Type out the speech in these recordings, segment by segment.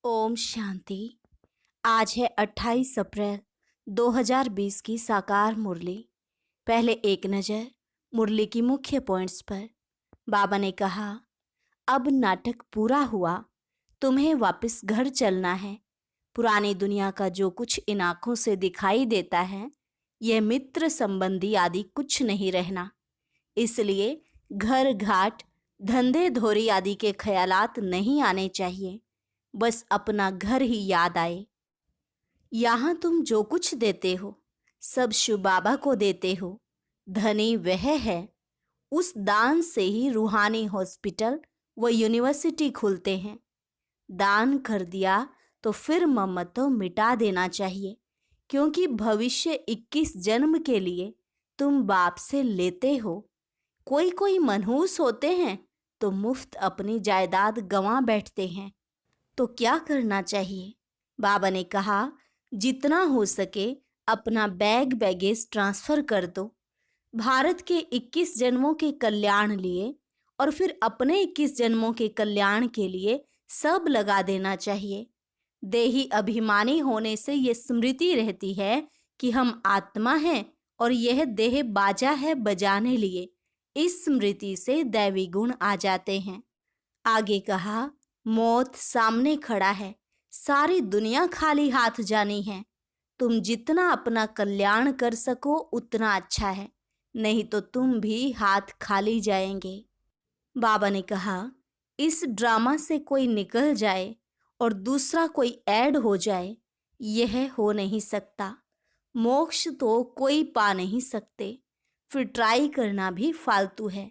ओम शांति। आज है 28 अप्रैल 2020 की साकार मुरली। पहले एक नज़र मुरली की मुख्य पॉइंट्स पर। बाबा ने कहा, अब नाटक पूरा हुआ, तुम्हें वापस घर चलना है। पुरानी दुनिया का जो कुछ इन आँखों से दिखाई देता है, यह मित्र संबंधी आदि कुछ नहीं रहना। इसलिए घर घाट धंधे धोरी आदि के ख्यालात नहीं आने चाहिए। बस अपना घर ही याद आए। यहाँ तुम जो कुछ देते हो सब शिव बाबा को देते हो। धनी वह है, उस दान से ही रूहानी हॉस्पिटल व यूनिवर्सिटी खुलते हैं। दान कर दिया तो फिर ममत्व मिटा देना चाहिए, क्योंकि भविष्य 21 जन्म के लिए तुम बाप से लेते हो। कोई मनहूस होते हैं तो मुफ्त अपनी जायदाद गंवा बैठते हैं। तो क्या करना चाहिए? बाबा ने कहा, जितना हो सके अपना बैगेज ट्रांसफ़र कर दो। भारत के 21 जन्मों के कल्याण लिए और फिर अपने 21 जन्मों के कल्याण के लिए सब लगा देना चाहिए। देही अभिमानी होने से ये स्मृति रहती है कि हम आत्मा हैं और यह देह बाजा है बजाने लिए। इस स्मृति से दैवी गुण आ जाते हैं। आगे कहा, मौत सामने खड़ा है, सारी दुनिया खाली हाथ जानी है। तुम जितना अपना कल्याण कर सको उतना अच्छा है, नहीं तो तुम भी हाथ खाली जाएंगे। बाबा ने कहा, इस ड्रामा से कोई निकल जाए और दूसरा कोई ऐड हो जाए, यह हो नहीं सकता। मोक्ष तो कोई पा नहीं सकते, फिर ट्राई करना भी फालतू है।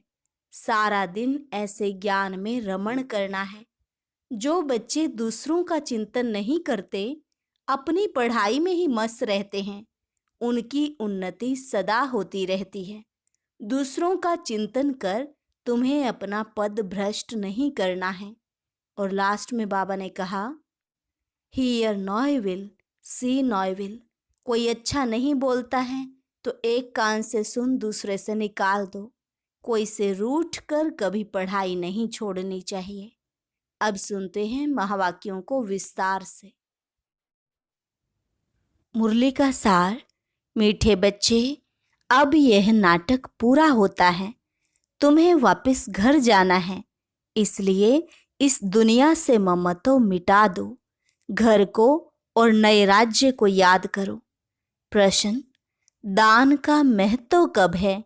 सारा दिन ऐसे ज्ञान में रमण करना है। जो बच्चे दूसरों का चिंतन नहीं करते, अपनी पढ़ाई में ही मस्त रहते हैं, उनकी उन्नति सदा होती रहती है। दूसरों का चिंतन कर तुम्हें अपना पद भ्रष्ट नहीं करना है। और लास्ट में बाबा ने कहा, हियर नॉयविल सी नॉयविल। कोई अच्छा नहीं बोलता है तो एक कान से सुन दूसरे से निकाल दो। कोई से रूठ कर कभी पढ़ाई नहीं छोड़नी चाहिए। अब सुनते हैं महावाक्यों को विस्तार से। मुरली का सार। मीठे बच्चे, अब यह नाटक पूरा होता है, तुम्हें वापस घर जाना है। इसलिए इस दुनिया से ममत्व मिटा दो। घर को और नए राज्य को याद करो। प्रश्न, दान का महत्व कब है?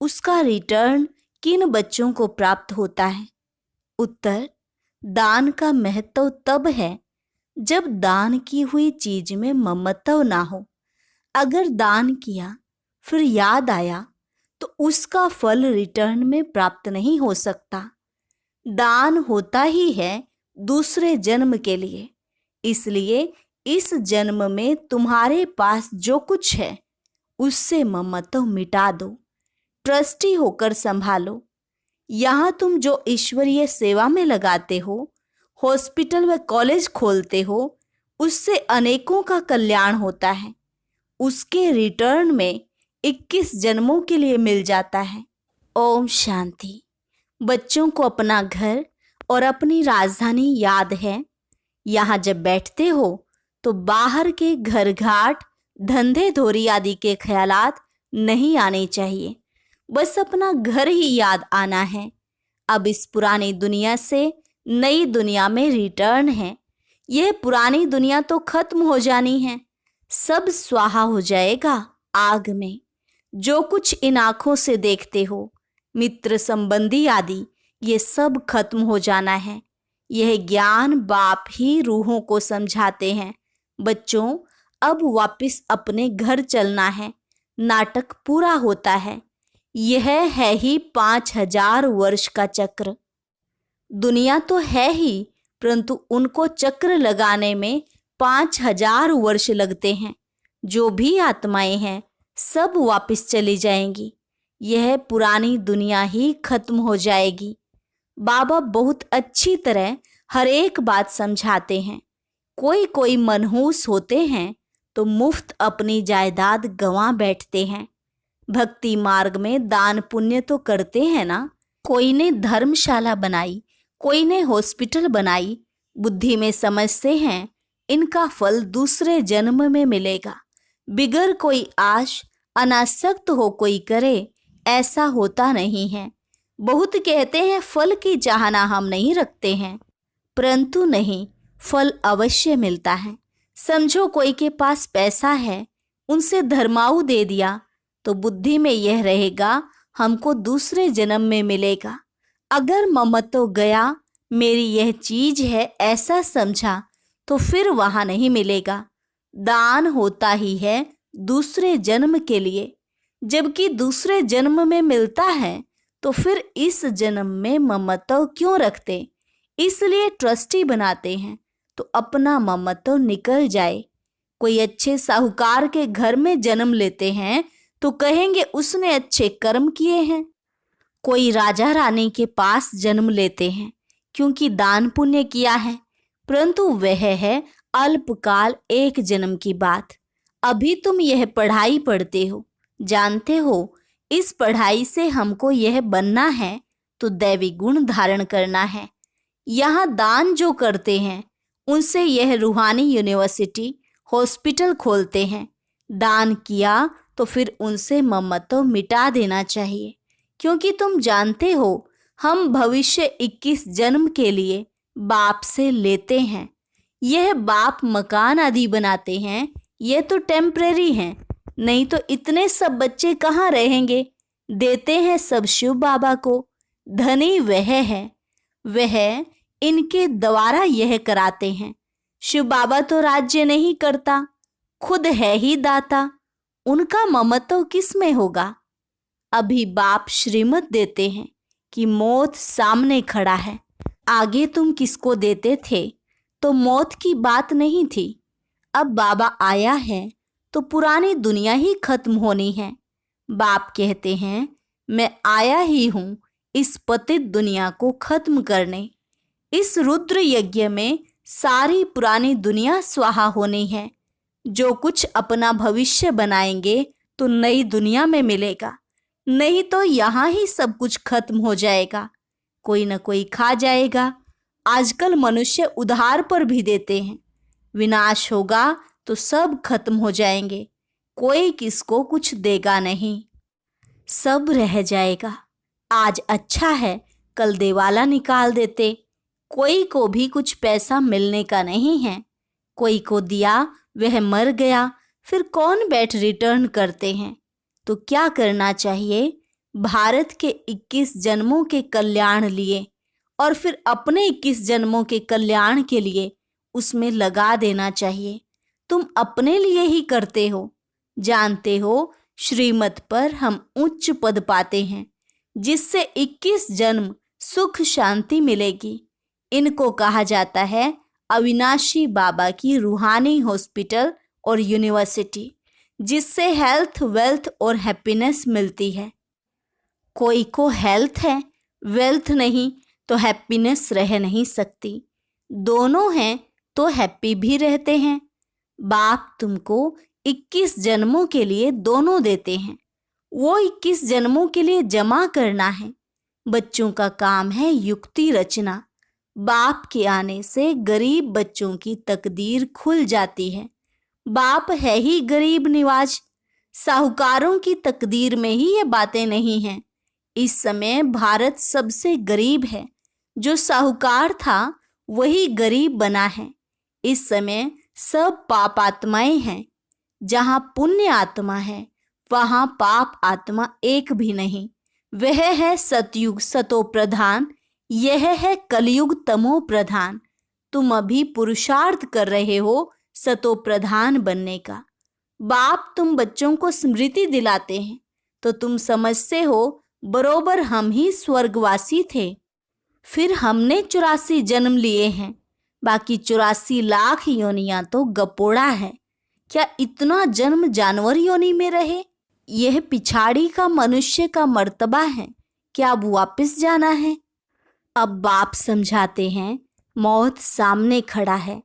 उसका रिटर्न किन बच्चों को प्राप्त होता है? उत्तर, दान का महत्व तब है जब दान की हुई चीज में ममत्व ना हो। अगर दान किया फिर याद आया तो उसका फल रिटर्न में प्राप्त नहीं हो सकता। दान होता ही है दूसरे जन्म के लिए। इसलिए इस जन्म में तुम्हारे पास जो कुछ है उससे ममत्व मिटा दो। ट्रस्टी होकर संभालो। यहाँ तुम जो ईश्वरीय सेवा में लगाते हो, हॉस्पिटल व कॉलेज खोलते हो, उससे अनेकों का कल्याण होता है। उसके रिटर्न में 21 जन्मों के लिए मिल जाता है। ओम शांति। बच्चों को अपना घर और अपनी राजधानी याद है। यहाँ जब बैठते हो तो बाहर के घर घाट धंधे धोरी आदि के ख्यालात नहीं आने चाहिए। बस अपना घर ही याद आना है। अब इस पुरानी दुनिया से नई दुनिया में रिटर्न है। यह पुरानी दुनिया तो खत्म हो जानी है, सब स्वाहा हो जाएगा आग में। जो कुछ इन आँखों से देखते हो, मित्र संबंधी आदि, ये सब खत्म हो जाना है। यह ज्ञान बाप ही रूहों को समझाते हैं। बच्चों, अब वापस अपने घर चलना है। नाटक पूरा होता है। यह है ही 5000 वर्ष का चक्र। दुनिया तो है ही, परंतु उनको चक्र लगाने में 5000 वर्ष लगते हैं। जो भी आत्माएं हैं सब वापस चली जाएंगी। यह पुरानी दुनिया ही खत्म हो जाएगी। बाबा बहुत अच्छी तरह हर एक बात समझाते हैं। कोई मनहूस होते हैं तो मुफ्त अपनी जायदाद गंवा बैठते हैं। भक्ति मार्ग में दान पुण्य तो करते हैं ना। कोई ने धर्मशाला बनाई, कोई ने हॉस्पिटल बनाई, बुद्धि में समझते हैं इनका फल दूसरे जन्म में मिलेगा। बिगर कोई आश अनासक्त हो कोई करे, ऐसा होता नहीं है। बहुत कहते हैं फल की चाहना हम नहीं रखते हैं, परंतु नहीं, फल अवश्य मिलता है। समझो कोई के पास पैसा है, उनसे धर्माऊ दे दिया तो बुद्धि में यह रहेगा हमको दूसरे जन्म में मिलेगा। अगर ममत्व गया, मेरी यह चीज है ऐसा समझा, तो फिर वहां नहीं मिलेगा। दान होता ही है दूसरे जन्म के लिए, जबकि दूसरे जन्म में मिलता है तो फिर इस जन्म में ममत्व क्यों रखते? इसलिए ट्रस्टी बनाते हैं तो अपना ममत्व निकल जाए। कोई अच्छे साहूकार के घर में जन्म लेते हैं तो कहेंगे उसने अच्छे कर्म किए हैं। कोई राजा रानी के पास जन्म लेते हैं क्योंकि दान पुण्य किया है, परंतु वह है अल्पकाल एक जन्म की बात। अभी तुम यह पढ़ाई पढ़ते हो, जानते हो इस पढ़ाई से हमको यह बनना है तो दैवी गुण धारण करना है। यहाँ दान जो करते हैं उनसे यह रूहानी यूनिवर्सिटी हॉस्पिटल खोलते हैं। दान किया तो फिर उनसे ममत्व मिटा देना चाहिए, क्योंकि तुम जानते हो हम भविष्य 21 जन्म के लिए बाप से लेते हैं। यह बाप मकान आदि बनाते हैं, यह तो टेम्परेरी हैं, नहीं तो इतने सब बच्चे कहाँ रहेंगे। देते हैं सब शिव बाबा को। धनी वह है, वह इनके द्वारा यह कराते हैं। शिव बाबा तो राज्य नहीं करता, खुद है ही दाता, उनका ममत्व किस में होगा? अभी बाप श्रीमत देते हैं कि मौत सामने खड़ा है। आगे तुम किसको देते थे तो मौत की बात नहीं थी। अब बाबा आया है तो पुरानी दुनिया ही खत्म होनी है। बाप कहते हैं मैं आया ही हूं इस पतित दुनिया को खत्म करने। इस रुद्र यज्ञ में सारी पुरानी दुनिया स्वाहा होनी है। जो कुछ अपना भविष्य बनाएंगे तो नई दुनिया में मिलेगा, नहीं तो यहाँ ही सब कुछ खत्म हो जाएगा, कोई न कोई खा जाएगा। आजकल मनुष्य उधार पर भी देते हैं। विनाश होगा तो सब खत्म हो जाएंगे, कोई किसको कुछ देगा नहीं, सब रह जाएगा। आज अच्छा है, कल दिवाला निकाल देते। कोई को भी कुछ पैसा मिलने का नहीं है। कोई को दिया वह मर गया, फिर कौन बैठ रिटर्न करते हैं। तो क्या करना चाहिए? भारत के 21 जन्मों के कल्याण लिए और फिर अपने 21 जन्मों के कल्याण के लिए उसमें लगा देना चाहिए। तुम अपने लिए ही करते हो। जानते हो श्रीमत पर हम उच्च पद पाते हैं, जिससे 21 जन्म सुख शांति मिलेगी। इनको कहा जाता है अविनाशी बाबा की रूहानी हॉस्पिटल और यूनिवर्सिटी, जिससे हेल्थ, वेल्थ और हैप्पीनेस मिलती है। कोई को हेल्थ है, वेल्थ नहीं तो हैप्पीनेस रह नहीं सकती। दोनों हैं तो हैप्पी भी रहते हैं। बाप तुमको 21 जन्मों के लिए दोनों देते हैं। वो 21 जन्मों के लिए जमा करना है। बच्चों का काम है युक्ति रचना। बाप के आने से गरीब बच्चों की तकदीर खुल जाती है। बाप है ही गरीब निवाज। साहूकारों की तकदीर में ही ये बातें नहीं हैं। इस समय भारत सबसे गरीब है। जो साहूकार था वही गरीब बना है। इस समय सब पाप आत्माएं हैं। जहाँ पुण्य आत्मा है वहाँ पाप आत्मा एक भी नहीं। वह है सतयुग सतो प्रधान, यह है कलयुग तमो प्रधान। तुम अभी पुरुषार्थ कर रहे हो सतो प्रधान बनने का। बाप तुम बच्चों को स्मृति दिलाते हैं तो तुम समझते हो बरोबर हम ही स्वर्गवासी थे। फिर हमने 84 जन्म लिए हैं, बाकी 84 लाख योनियां तो गपोड़ा है। क्या इतना जन्म जानवर योनि में रहे? यह पिछाड़ी का मनुष्य का मर्तबा है, क्या अब वापस जाना है? अब बाप समझाते हैं मौत सामने खड़ा है।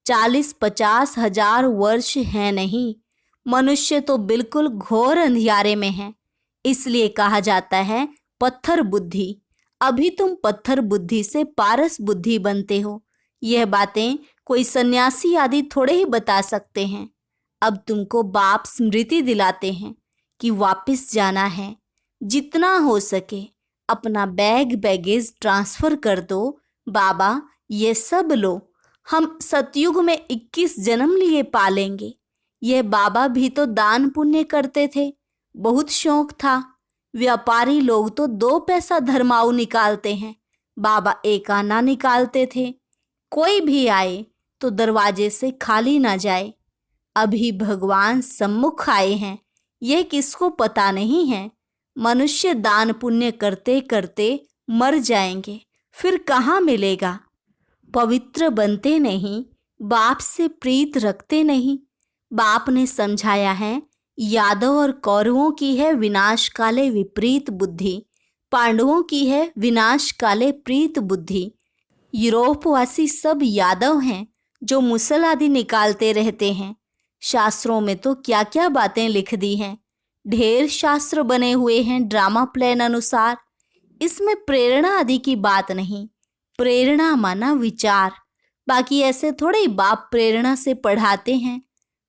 40-50 हजार वर्ष है नहीं। मनुष्य तो बिल्कुल घोर अंधियारे में है। इसलिए कहा जाता है पत्थर बुद्धि। अभी तुम पत्थर बुद्धि से पारस बुद्धि बनते हो। यह बातें कोई सन्यासी आदि थोड़े ही बता सकते हैं। अब तुमको बाप स्मृति दिलाते हैं कि वापस जाना है। जितना हो सके अपना बैगेज ट्रांसफर कर दो। बाबा ये सब लो, हम सतयुग में 21 जन्म लिए पालेंगे। यह बाबा भी तो दान पुण्य करते थे, बहुत शौक था। व्यापारी लोग तो 2 पैसा धर्माऊ निकालते हैं, बाबा 1 आना निकालते थे। कोई भी आए तो दरवाजे से खाली ना जाए। अभी भगवान सम्मुख आए हैं, यह किसको पता नहीं है। मनुष्य दान पुण्य करते करते मर जाएंगे, फिर कहाँ मिलेगा। पवित्र बनते नहीं, बाप से प्रीत रखते नहीं। बाप ने समझाया है, यादव और कौरवों की है विनाश काले विपरीत बुद्धि, पांडवों की है विनाश काले प्रीत बुद्धि। यूरोपवासी सब यादव हैं जो मुसल आदि निकालते रहते हैं। शास्त्रों में तो क्या क्या बातें लिख दी हैं। ढेर शास्त्र बने हुए हैं ड्रामा प्लान अनुसार। इसमें प्रेरणा आदि की बात नहीं। प्रेरणा माना विचार। बाकी ऐसे थोड़े ही बाप प्रेरणा से पढ़ाते हैं।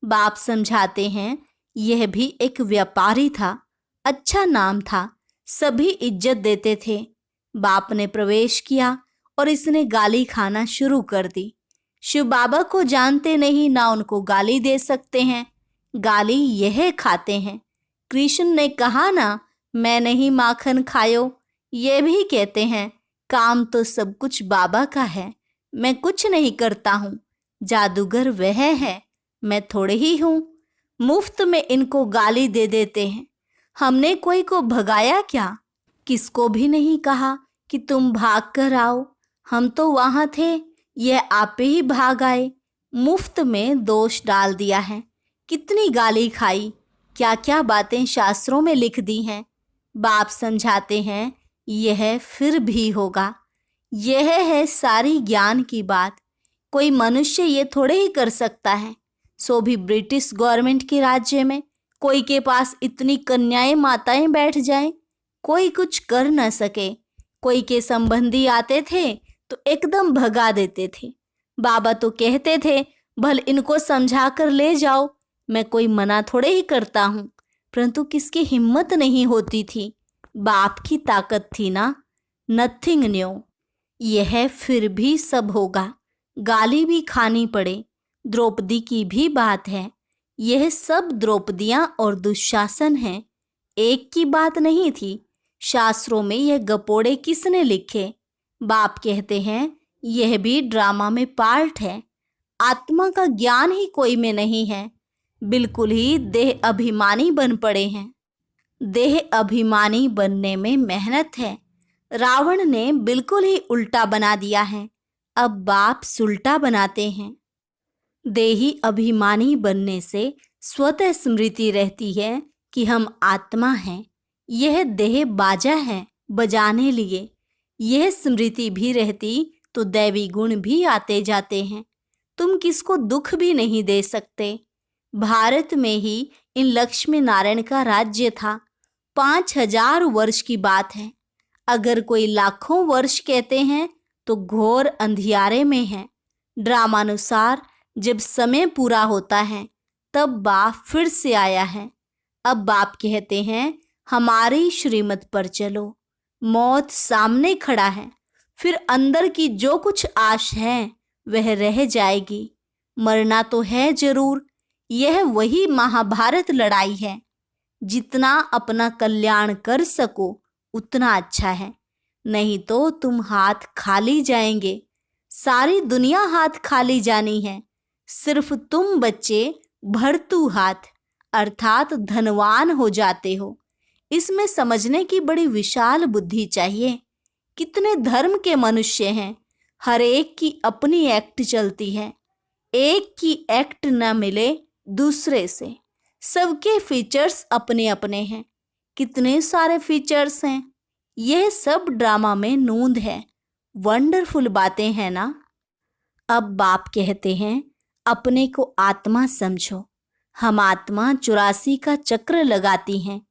बाप समझाते हैं, यह भी एक व्यापारी था, अच्छा नाम था, सभी इज्जत देते थे। बाप ने प्रवेश किया और इसने गाली खाना शुरू कर दी। शिव बाबा को जानते नहीं, ना उनको गाली दे सकते हैं। गाली यह खाते हैं। कृष्ण ने कहा ना, मैं नहीं माखन खायो। ये भी कहते हैं, काम तो सब कुछ बाबा का है, मैं कुछ नहीं करता हूँ। जादूगर वह है, मैं थोड़े ही हूँ। मुफ्त में इनको गाली दे देते हैं। हमने कोई को भगाया क्या? किसको भी नहीं कहा कि तुम भाग कर आओ। हम तो वहां थे, यह आपे ही भाग आए। मुफ्त में दोष डाल दिया है। कितनी गाली खाई, क्या क्या बातें शास्त्रों में लिख दी हैं। बाप समझाते हैं, यह फिर भी होगा। यह है सारी ज्ञान की बात। कोई मनुष्य ये थोड़े ही कर सकता है, सो भी ब्रिटिश गवर्नमेंट के राज्य में। कोई के पास इतनी कन्याएं माताएं बैठ जाएं, कोई कुछ कर न सके। कोई के संबंधी आते थे तो एकदम भगा देते थे। बाबा तो कहते थे, भल इनको समझा कर ले जाओ। मैं कोई मना थोड़े ही करता हूँ, परंतु किसकी हिम्मत नहीं होती थी। बाप की ताकत थी ना। Nothing new. यह फिर भी सब होगा। गाली भी खानी पड़े। द्रौपदी की भी बात है। यह सब द्रौपदियां और दुशासन हैं, एक की बात नहीं थी। शास्त्रों में यह गपोड़े किसने लिखे? बाप कहते हैं, यह भी ड्रामा में पार्ट है। आत्मा का ज्ञान ही कोई में नहीं है। बिल्कुल ही देह अभिमानी बन पड़े हैं। देह अभिमानी बनने में मेहनत है। रावण ने बिल्कुल ही उल्टा बना दिया है। अब बाप सुलटा बनाते हैं। देही अभिमानी बनने से स्वतः स्मृति रहती है कि हम आत्मा हैं। यह देह बाजा है बजाने लिए। यह स्मृति भी रहती तो दैवी गुण भी आते जाते हैं। तुम किसको दुख भी नहीं दे सकते। भारत में ही इन लक्ष्मी नारायण का राज्य था। 5000 वर्ष की बात है। अगर कोई लाखों वर्ष कहते हैं तो घोर अंधियारे में है। ड्रामानुसार जब समय पूरा होता है तब बाप फिर से आया है। अब बाप कहते हैं, हमारी श्रीमत पर चलो। मौत सामने खड़ा है, फिर अंदर की जो कुछ आश है वह रह जाएगी। मरना तो है जरूर। यह वही महाभारत लड़ाई है। जितना अपना कल्याण कर सको उतना अच्छा है, नहीं तो तुम हाथ खाली जाएंगे। सारी दुनिया हाथ खाली जानी है। सिर्फ तुम बच्चे भरतू हाथ अर्थात धनवान हो जाते हो। इसमें समझने की बड़ी विशाल बुद्धि चाहिए। कितने धर्म के मनुष्य हैं, हर एक की अपनी एक्ट चलती है। एक की एक्ट न मिले दूसरे से। सबके फीचर्स अपने अपने हैं। कितने सारे फीचर्स हैं। यह सब ड्रामा में नूंद है। वंडरफुल बातें हैं ना। अब बाप कहते हैं, अपने को आत्मा समझो। हम आत्मा 84 का चक्र लगाती हैं।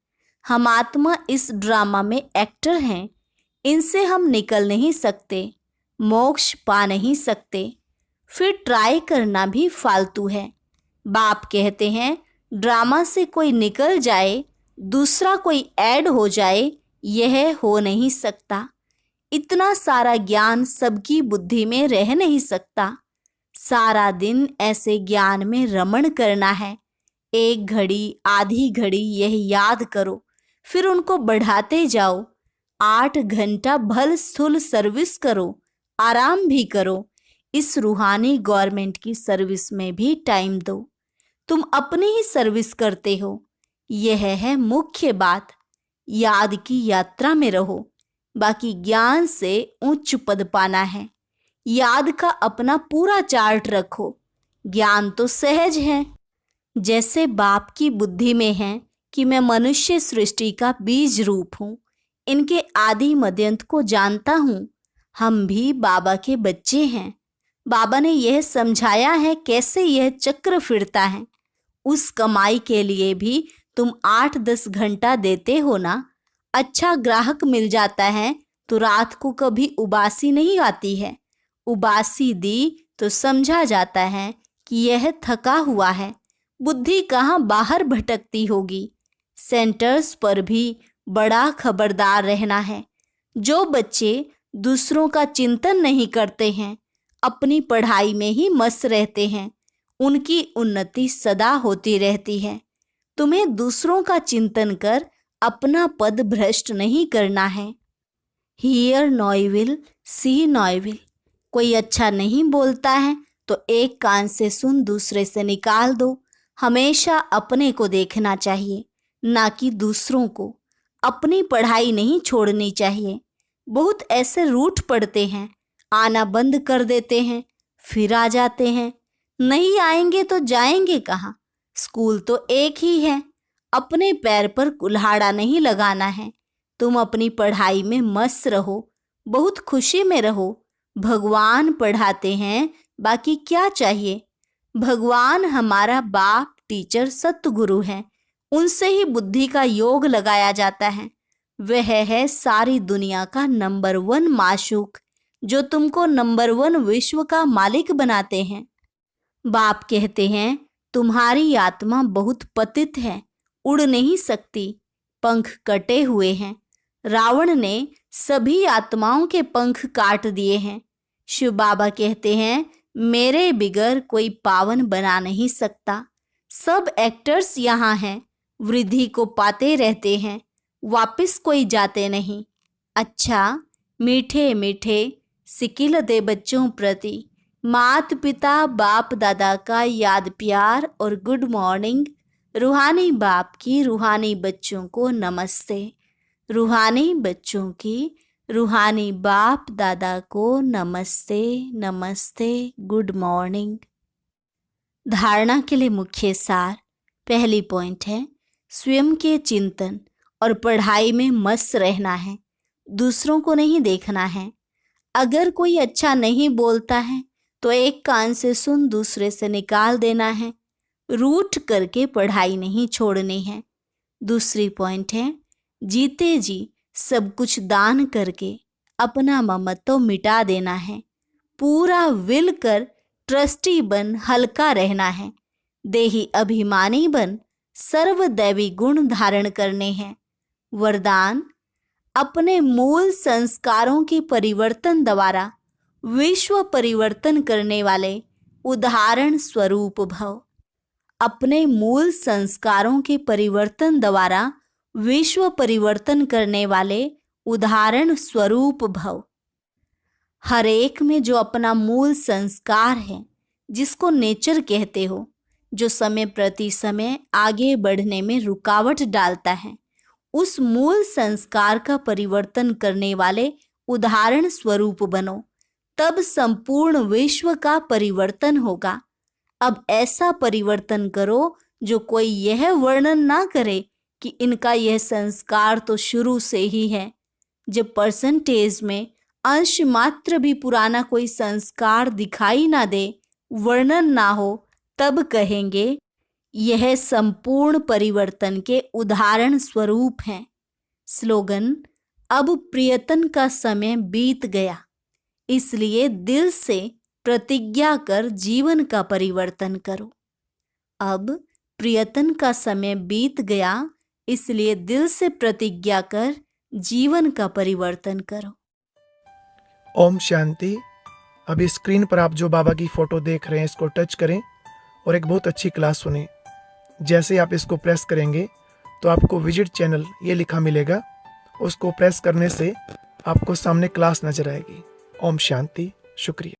हम आत्मा इस ड्रामा में एक्टर हैं। इनसे हम निकल नहीं सकते, मोक्ष पा नहीं सकते। फिर ट्राई करना भी फालतू है। बाप कहते हैं ड्रामा से कोई निकल जाए, दूसरा कोई ऐड हो जाए, यह हो नहीं सकता। इतना सारा ज्ञान सबकी बुद्धि में रह नहीं सकता। सारा दिन ऐसे ज्ञान में रमण करना है। 1 घड़ी, आधी घड़ी यह याद करो, फिर उनको बढ़ाते जाओ। 8 घंटा भल स्थूल सर्विस करो, आराम भी करो। इस रूहानी गवर्नमेंट की सर्विस में भी टाइम दो। तुम अपनी ही सर्विस करते हो, यह है मुख्य बात। याद की यात्रा में रहो, बाकी ज्ञान से उच्च पद पाना है। याद का अपना पूरा चार्ट रखो। ज्ञान तो सहज है, जैसे बाप की बुद्धि में है कि मैं मनुष्य सृष्टि का बीज रूप हूँ, इनके आदि मध्यंत को जानता हूँ। हम भी बाबा के बच्चे हैं। बाबा ने यह समझाया है कैसे यह चक्र फिरता है। उस कमाई के लिए भी तुम 8-10 घंटा देते हो ना। अच्छा ग्राहक मिल जाता है तो रात को कभी उबासी नहीं आती है। उबासी दी तो समझा जाता है कि यह थका हुआ है। बुद्धि कहाँ बाहर भटकती होगी। सेंटर्स पर भी बड़ा खबरदार रहना है। जो बच्चे दूसरों का चिंतन नहीं करते हैं, अपनी पढ़ाई में ही मस्त रहते हैं, उनकी उन्नति सदा होती रहती है। तुम्हें दूसरों का चिंतन कर अपना पद भ्रष्ट नहीं करना है। हियर नॉइविल, सी नॉइविल। कोई अच्छा नहीं बोलता है तो एक कान से सुन दूसरे से निकाल दो। हमेशा अपने को देखना चाहिए, ना कि दूसरों को। अपनी पढ़ाई नहीं छोड़नी चाहिए। बहुत ऐसे रूठ पड़ते हैं, आना बंद कर देते हैं, फिर आ जाते हैं। नहीं आएंगे तो जाएंगे कहाँ? स्कूल तो एक ही है। अपने पैर पर कुल्हाड़ा नहीं लगाना है। तुम अपनी पढ़ाई में मस्त रहो, बहुत खुशी में रहो। भगवान पढ़ाते हैं, बाकी क्या चाहिए? भगवान हमारा बाप, टीचर, सतगुरु है। उनसे ही बुद्धि का योग लगाया जाता है। वह है सारी दुनिया का नंबर 1 माशूक, जो तुमको नंबर 1 विश्व का मालिक बनाते हैं। बाप कहते हैं तुम्हारी आत्मा बहुत पतित है, उड़ नहीं सकती, पंख कटे हुए हैं। रावण ने सभी आत्माओं के पंख काट दिए हैं। शिव बाबा कहते हैं मेरे बिगर कोई पावन बना नहीं सकता। सब एक्टर्स यहाँ हैं, वृद्धि को पाते रहते हैं, वापस कोई जाते नहीं। अच्छा, मीठे मीठे सिकिल दे बच्चों प्रति मात पिता बाप दादा का याद प्यार और गुड मॉर्निंग। रूहानी बाप की रूहानी बच्चों को नमस्ते। रूहानी बच्चों की रूहानी बाप दादा को नमस्ते नमस्ते, गुड मॉर्निंग। धारणा के लिए मुख्य सार। पहली पॉइंट है स्वयं के चिंतन और पढ़ाई में मस्त रहना है, दूसरों को नहीं देखना है। अगर कोई अच्छा नहीं बोलता है तो एक कान से सुन दूसरे से निकाल देना है। रूठ करके पढ़ाई नहीं छोड़नी है। दूसरी पॉइंट है जीते जी सब कुछ दान करके अपना ममत्व मिटा देना है। पूरा विल कर ट्रस्टी बन हल्का रहना है। देही अभिमानी बन सर्वदैवी गुण धारण करने हैं। वरदान अपने मूल संस्कारों के परिवर्तन द्वारा विश्व परिवर्तन करने वाले उदाहरण स्वरूप भव। अपने मूल संस्कारों के परिवर्तन द्वारा विश्व परिवर्तन करने वाले उदाहरण स्वरूप भव। हर एक में जो अपना मूल संस्कार है, जिसको नेचर कहते हो, जो समय प्रति समय आगे बढ़ने में रुकावट डालता है, उस मूल संस्कार का परिवर्तन करने वाले उदाहरण स्वरूप बनो। तब संपूर्ण विश्व का परिवर्तन होगा। अब ऐसा परिवर्तन करो जो कोई यह वर्णन ना करे कि इनका यह संस्कार तो शुरू से ही है। जब परसेंटेज में अंश मात्र भी पुराना कोई संस्कार दिखाई ना दे, वर्णन ना हो, तब कहेंगे यह संपूर्ण परिवर्तन के उदाहरण स्वरूप हैं। स्लोगन अब प्रियतन का समय बीत गया, इसलिए दिल से प्रतिज्ञा कर जीवन का परिवर्तन करो। अब प्रियतन का समय बीत गया, इसलिए दिल से प्रतिज्ञा कर जीवन का परिवर्तन करो। ओम शांति। अभी स्क्रीन पर आप जो बाबा की फोटो देख रहे हैं इसको टच करें और एक बहुत अच्छी क्लास सुने। जैसे आप इसको प्रेस करेंगे तो आपको विजिट चैनल ये लिखा मिलेगा, उसको प्रेस करने से आपको सामने क्लास नजर आएगी। ओम शांति। शुक्रिया।